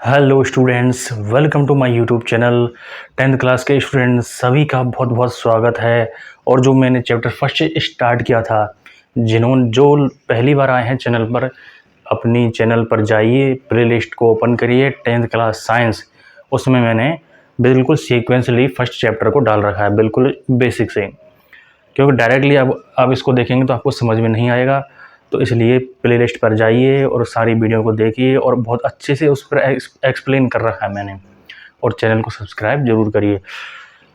Hello students, welcome to my YouTube channel. 10th class के students सभी का बहुत बहुत स्वागत है। और जो मैंने चैप्टर फर्स्ट स्टार्ट किया था, जो पहली बार आए हैं चैनल पर, अपनी चैनल पर जाइए, प्लेलिस्ट को ओपन करिए, 10th क्लास साइंस। उसमें मैंने बिल्कुल सीक्वेंसली फर्स्ट चैप्टर को डाल रखा है, बिल्कुल बेसिक से, क्योंकि डायरेक्टली अब आप इसको देखेंगे तो आपको समझ में नहीं आएगा। तो इसलिए प्लेलिस्ट पर जाइए और सारी वीडियो को देखिए, और बहुत अच्छे से उस पर एक्सप्लेन कर रखा है मैंने। और चैनल को सब्सक्राइब जरूर करिए।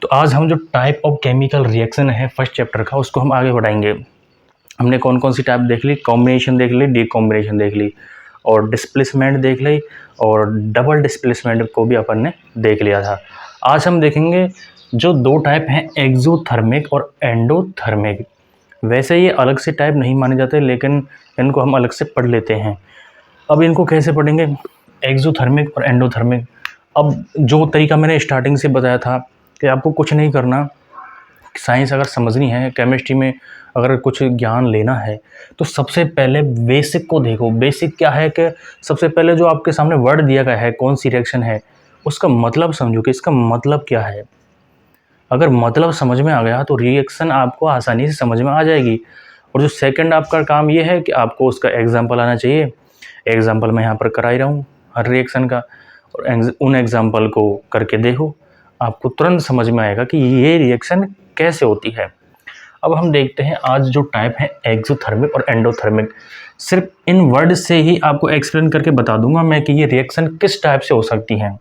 तो आज हम जो टाइप ऑफ केमिकल रिएक्शन है फर्स्ट चैप्टर का, उसको हम आगे बढ़ाएंगे। हमने कौन कौन सी टाइप देख ली, कॉम्बिनेशन देख ली, डीकॉम्बिनेशन देख ली, और डिस्प्लेसमेंट देख ली, और डबल डिस्प्लेसमेंट को भी अपन ने देख लिया था। आज हम देखेंगे जो दो टाइप हैं, एक्सोथर्मिक और एंडोथर्मिक। वैसे ये अलग से टाइप नहीं माने जाते, लेकिन इनको हम अलग से पढ़ लेते हैं। अब इनको कैसे पढ़ेंगे, एक्सोथर्मिक और एंडोथर्मिक। अब जो तरीका मैंने स्टार्टिंग से बताया था कि आपको कुछ नहीं करना, साइंस अगर समझनी है, केमिस्ट्री में अगर कुछ ज्ञान लेना है, तो सबसे पहले बेसिक को देखो। बेसिक क्या है कि सबसे पहले जो आपके सामने वर्ड दिया गया है, कौन सी रिएक्शन है, उसका मतलब समझो कि इसका मतलब क्या है। अगर मतलब समझ में आ गया तो रिएक्शन आपको आसानी से समझ में आ जाएगी। और जो सेकंड आपका काम ये है कि आपको उसका एग्जाम्पल आना चाहिए। एग्जाम्पल मैं यहाँ पर करा ही रहा हूँ हर रिएक्शन का, और उन एग्जाम्पल को करके देखो, आपको तुरंत समझ में आएगा कि ये रिएक्शन कैसे होती है। अब हम देखते हैं आज जो टाइप है एक्सोथर्मिक और एंडोथर्मिक। सिर्फ इन वर्ड से ही आपको एक्सप्लेन करके बता दूंगा मैं कि ये रिएक्शन किस टाइप से हो सकती हैं।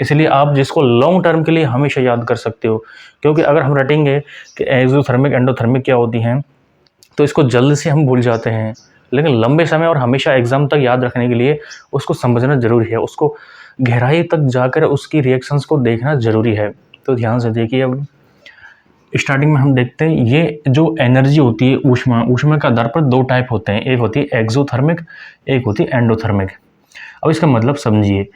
इसलिए आप जिसको लॉन्ग टर्म के लिए हमेशा याद कर सकते हो, क्योंकि अगर हम रटेंगे कि एक्सोथर्मिक एंडोथर्मिक क्या होती हैं, तो इसको जल्द से हम भूल जाते हैं। लेकिन लंबे समय और हमेशा एग्जाम तक याद रखने के लिए उसको समझना ज़रूरी है, उसको गहराई तक जाकर उसकी रिएक्शंस को देखना ज़रूरी है। तो ध्यान से देखिए। अब स्टार्टिंग में हम देखते हैं, ये जो एनर्जी होती है ऊष्मा, ऊष्मा के आधार पर दो टाइप होते हैं, एक होती है एक्सोथर्मिक, एक होती है एंडोथर्मिक। अब इसका मतलब समझिए।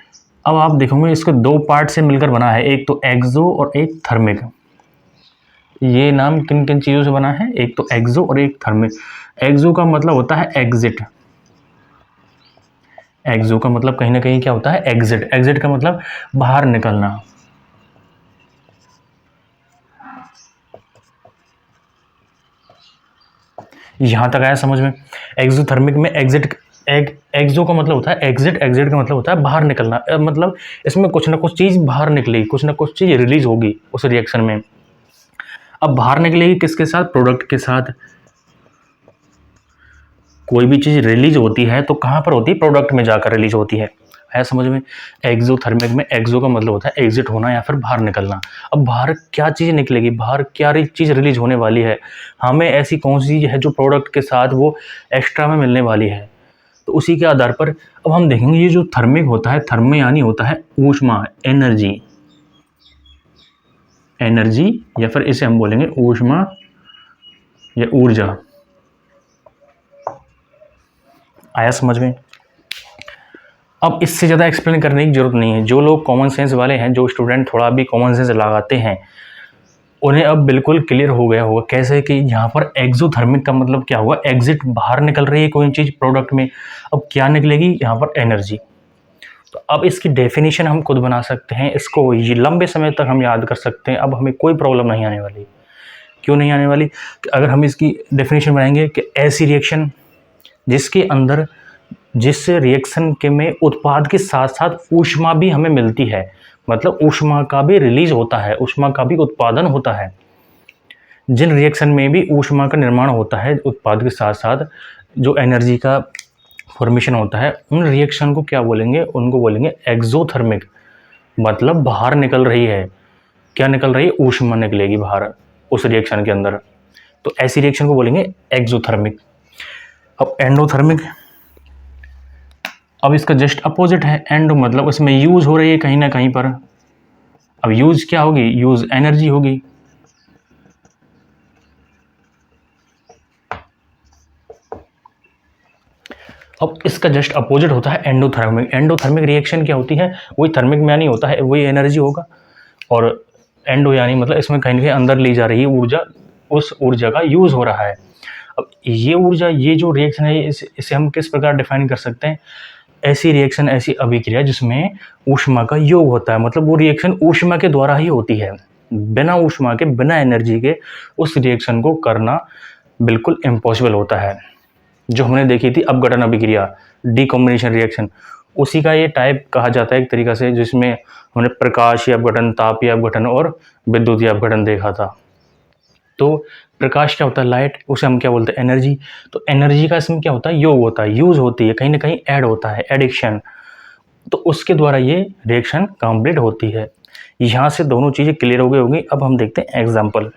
अब आप देखोगे इसको दो पार्ट से मिलकर बना है, एक तो एक्सो और एक थर्मिक। ये नाम किन किन चीज़ों से बना है, एक तो एक्सो और एक थर्मिक। एक्सो का मतलब होता है एग्जिट। एक्सो का मतलब कहीं ना कहीं क्या होता है, एग्जिट। एग्जिट का मतलब बाहर निकलना। यहां तक आया समझ में। एक्सोथर्मिक में एग्जिट, एक्सो का मतलब होता है एग्जिट, एग्जिट का मतलब होता है बाहर निकलना। मतलब इसमें कुछ ना कुछ चीज़ बाहर निकलेगी, कुछ ना कुछ चीज़ रिलीज होगी उस रिएक्शन में। अब बाहर निकलेगी किसके साथ, प्रोडक्ट के साथ। कोई भी चीज़ रिलीज होती है तो कहाँ पर होती है, प्रोडक्ट में जाकर रिलीज होती है समझ में। एक्सोथर्मिक में एक्सो का मतलब होता है एग्जिट होना या फिर बाहर निकलना। अब बाहर क्या चीज़ निकलेगी, बाहर क्या चीज़ रिलीज होने वाली है, हमें ऐसी कौन सी चीज़ है जो प्रोडक्ट के साथ वो एक्स्ट्रा में मिलने वाली है। तो उसी के आधार पर अब हम देखेंगे ये जो थर्मिक होता है, थर्म यानी होता है ऊष्मा, एनर्जी। एनर्जी या फिर इसे हम बोलेंगे ऊष्मा या ऊर्जा। आया समझ में। अब इससे ज़्यादा एक्सप्लेन करने की जरूरत नहीं है। जो लोग कॉमन सेंस वाले हैं, जो स्टूडेंट थोड़ा भी कॉमन सेंस लगाते हैं, उन्हें अब बिल्कुल क्लियर हो गया होगा कैसे कि यहाँ पर एक्सोथर्मिक का मतलब क्या हुआ, एग्जिट, बाहर निकल रही है कोई चीज़ प्रोडक्ट में। अब क्या निकलेगी यहाँ पर, एनर्जी। तो अब इसकी डेफिनेशन हम खुद बना सकते हैं, इसको ये लंबे समय तक हम याद कर सकते हैं। अब हमें कोई प्रॉब्लम नहीं आने वाली। क्यों नहीं आने वाली, कि अगर हम इसकी डेफिनेशन बनाएंगे कि ऐसी रिएक्शन जिसके अंदर, जिस रिएक्शन के में उत्पाद के साथ साथ ऊष्मा भी हमें मिलती है, मतलब ऊष्मा का भी रिलीज होता है, ऊष्मा का भी उत्पादन होता है। जिन रिएक्शन में भी ऊष्मा का निर्माण होता है उत्पाद के साथ साथ जो एनर्जी का फॉर्मेशन होता है, उन रिएक्शन को क्या बोलेंगे, उनको बोलेंगे एक्सोथर्मिक। मतलब बाहर निकल रही है, क्या निकल रही है, ऊष्मा निकलेगी बाहर उस रिएक्शन के अंदर। तो ऐसी रिएक्शन को बोलेंगे एक्सोथर्मिक। अब एंडोथर्मिक, अब इसका जस्ट अपोजिट है। एंडो मतलब उसमें यूज हो रही है कहीं ना कहीं पर। अब यूज क्या होगी, यूज एनर्जी होगी। अब इसका जस्ट अपोजिट होता है एंडोथर्मिक। एंडोथर्मिक रिएक्शन क्या होती है, वही थर्मिक में यानी होता है, वही एनर्जी होगा। और एंडो यानी मतलब इसमें कहीं ना कहीं अंदर ली जा रही है ऊर्जा, उस ऊर्जा का यूज हो रहा है। अब ये ऊर्जा, ये जो रिएक्शन है, इसे हम किस प्रकार डिफाइन कर सकते हैं, ऐसी रिएक्शन, ऐसी अभिक्रिया जिसमें ऊष्मा का योग होता है, मतलब वो रिएक्शन ऊष्मा के द्वारा ही होती है। बिना ऊष्मा के, बिना एनर्जी के उस रिएक्शन को करना बिल्कुल इम्पॉसिबल होता है। जो हमने देखी थी अपघटन अभिक्रिया, डीकॉम्बिनेशन रिएक्शन, उसी का ये टाइप कहा जाता है एक तरीका से, जिसमें हमने प्रकाशीय अपघटन, तापीय अपघटन और विद्युतीय अपघटन देखा था। तो प्रकाश क्या होता है? लाइट, उसे हम क्या बोलते हैं? एनर्जी। तो एनर्जी का इसमें क्या होता है? योग होता है, यूज होती है, कहीं ना कहीं ऐड होता है, एडिक्शन। तो उसके द्वारा ये रिएक्शन कंप्लीट होती है। यहाँ से दोनों चीज़ें क्लियर हो गई होंगी। अब हम देखते हैं एग्जाम्पल।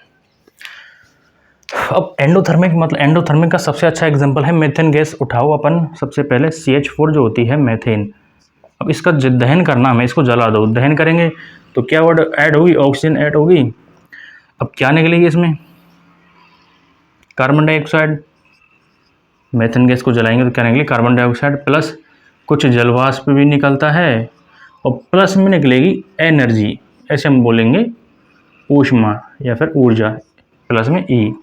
अब एंडोथर्मिक, मतलब एंडोथर्मिक का सबसे अच्छा एग्जाम्पल है मेथेन गैस। उठाओ अपन सबसे पहले CH4 जो होती है मेथेन, अब इसका दहन करना हमें, इसको जला दो, दहन करेंगे तो क्या वर्ड ऐड होगी? ऑक्सीजन ऐड होगी। अब क्या निकलेगी इसमें? Carbon dioxide. मेथेन गैस को जलाएंगे तो क्या निकलेगी? कार्बन डाइऑक्साइड प्लस कुछ जलवाष्प भी निकलता है, और प्लस में निकलेगी एनर्जी, ऐसे हम बोलेंगे ऊष्मा या फिर ऊर्जा, प्लस में ई।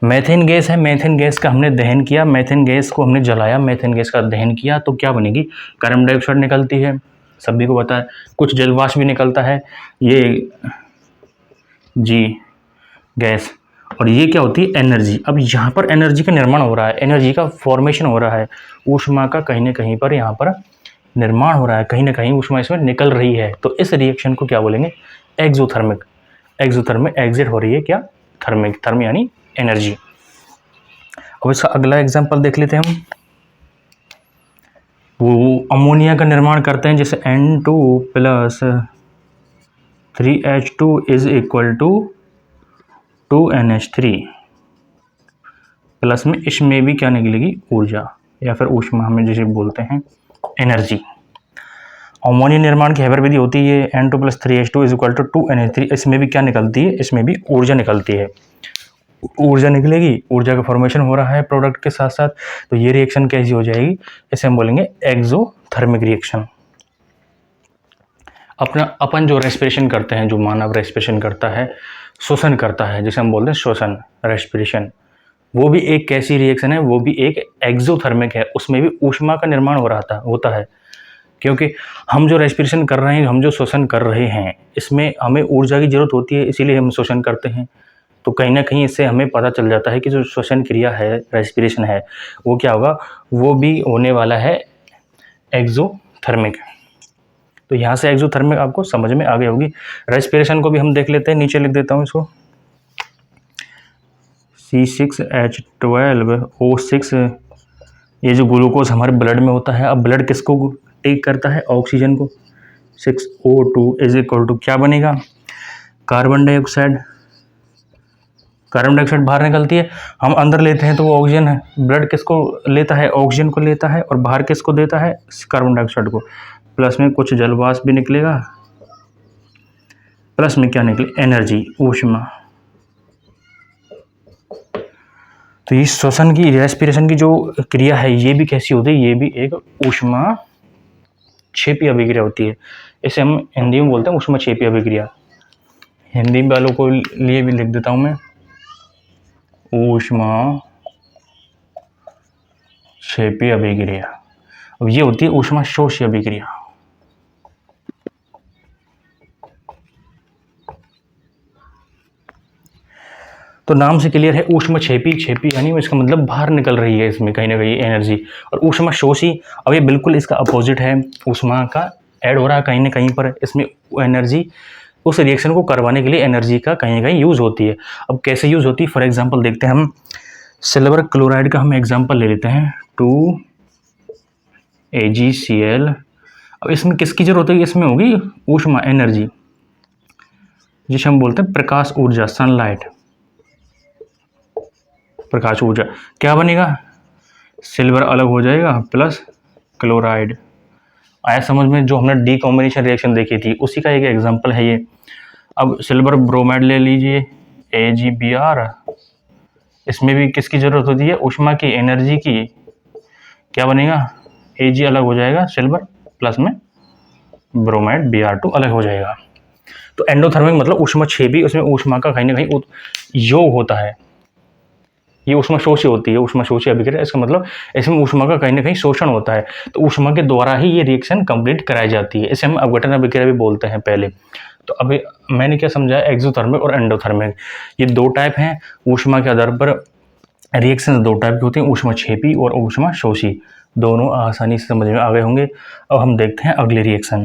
मेथेन गैस है, मेथेन गैस का हमने दहन किया, मेथेन गैस को हमने जलाया, मेथेन गैस का दहन किया तो क्या बनेगी? कार्बन डाइऑक्साइड निकलती है, सभी को पता है। कुछ जलवाष्प भी निकलता है, ये जी गैस, और ये क्या होती है? एनर्जी। अब यहाँ पर एनर्जी का निर्माण हो रहा है, एनर्जी का फॉर्मेशन हो रहा है, ऊष्मा का कहीं ना कहीं पर यहाँ पर निर्माण हो रहा है, कहीं ना कहीं ऊष्मा इसमें निकल रही है। तो इस रिएक्शन को क्या बोलेंगे? एक्सोथर्मिक। एक्सोथर्मिक, एग्जिट हो रही है क्या? थर्मिक, थर्म यानी एनर्जी। अब इसका अगला एग्जांपल देख लेते हैं हम। वो अमोनिया का निर्माण करते हैं, जैसे N2 plus 3H2 is equal to 2NH3, plus में इसमें भी क्या निकलेगी? ऊर्जा या फिर ऊष्मा, हमें जिसे बोलते हैं एनर्जी। अमोनिया निर्माण की हैबर विधि होती है N2 plus 3H2 is equal to 2NH3। इसमें भी क्या निकलती है? इसमें भी ऊर्जा निकलती है, ऊर्जा निकलेगी, ऊर्जा का फॉर्मेशन हो रहा है प्रोडक्ट के साथ साथ। तो ये रिएक्शन कैसी हो जाएगी? इसे हम बोलेंगे एक्सोथर्मिक रिएक्शन। अपन जो रेस्पिरेशन करते हैं, जो मानव रेस्पिरेशन करता है, श्वसन करता है, जिसे हम बोलते हैं श्वसन, रेस्पिरेशन, वो भी एक कैसी रिएक्शन है? वो भी एक एक्सोथर्मिक है। उसमें भी ऊष्मा का निर्माण होता है, क्योंकि हम जो रेस्पिरेशन कर रहे हैं, हम जो श्वसन कर रहे हैं, इसमें हमें ऊर्जा की जरूरत होती है, इसीलिए हम श्वसन करते हैं। तो कहीं ना कहीं इससे हमें पता चल जाता है कि जो श्वसन क्रिया है, रेस्पिरेशन है, वो क्या होगा? वो भी होने वाला है एक्सोथर्मिक। तो यहाँ से एक्सोथर्मिक आपको समझ में आ गई होगी। रेस्पिरेशन को भी हम देख लेते हैं, नीचे लिख देता हूँ इसको, C6H12O6। ये जो ग्लूकोज हमारे ब्लड में होता है, अब ब्लड किसको टेक करता है? ऑक्सीजन को। 6O2 इज इक्वल टू क्या बनेगा? Carbon dioxide. कार्बन डाइऑक्साइड बाहर निकलती है, हम अंदर लेते हैं तो वो ऑक्सीजन है। ब्लड किसको लेता है? ऑक्सीजन को लेता है, और बाहर किसको देता है? कार्बन डाइऑक्साइड को। प्लस में कुछ जलवाष्प भी निकलेगा, प्लस में क्या निकले? एनर्जी, ऊष्मा। तो ये श्वसन की, रेस्पिरेशन की जो क्रिया है, ये भी कैसी होती है? ये भी एक ऊष्मा क्षेपी अभिक्रिया होती है। इसे हम हिंदी में बोलते हैं ऊष्मा क्षेपी अभिक्रिया। हिंदी वालों को लिए भी लिख देता हूँ मैं, ऊष्मा क्षेपी अभिक्रिया। अब ये होती है ऊष्मा शोषी अभिक्रिया। तो नाम से क्लियर है, ऊष्मा क्षेपी, क्षेपी यानी इसका मतलब बाहर निकल रही है इसमें कहीं ना कहीं एनर्जी। और ऊष्मा शोषी, अब ये बिल्कुल इसका अपोजिट है, ऊष्मा का ऐड हो रहा है कहीं ना कहीं पर, इसमें एनर्जी, उस रिएक्शन को करवाने के लिए एनर्जी का कहीं ना कहीं यूज़ होती है। अब कैसे यूज़ होती है? फॉर एग्जांपल देखते हैं हम, सिल्वर क्लोराइड का हम एग्जांपल ले लेते हैं, 2AgCl। अब इसमें किसकी जरूरत है? इसमें होगी ऊष्मा, एनर्जी, जिसे हम बोलते हैं प्रकाश ऊर्जा, सनलाइट, प्रकाश ऊर्जा। क्या बनेगा? सिल्वर अलग हो जाएगा, प्लस क्लोराइड। आया समझ में? जो हमने डीकॉम्बिनेशन रिएक्शन देखी थी, उसी का एक एग्जांपल है ये। अब सिल्वर ब्रोमाइड ले लीजिए, AgBr। इसमें भी किसकी जरूरत होती है? ऊष्मा की, एनर्जी की। क्या बनेगा? Ag अलग हो जाएगा, सिल्वर, प्लस में ब्रोमाइड Br2 अलग हो जाएगा। तो एंडोथर्मिक मतलब ऊष्मा क्षेपी, उसमें ऊष्मा का कहीं ना कहीं योग होता है। ये ऊष्माशोषी होती है, ऊष्माशोषी अभिक्रिया। इसका मतलब इसमें ऊष्मा का कहीं ना कहीं शोषण होता है, तो ऊष्मा के द्वारा ही ये रिएक्शन कंप्लीट कराई जाती है। इसे हम अपघटन अभिक्रिया भी बोलते हैं पहले। तो अभी मैंने क्या समझाया, एक्सोथर्मिक और एंडोथर्मिक, ये दो टाइप हैं। ऊष्मा के आधार पर रिएक्शन दो टाइप की होती हैं, ऊष्माक्षेपी और ऊष्माशोषी। दोनों आसानी से समझ में आ गए होंगे। अब हम देखते हैं अगले रिएक्शन।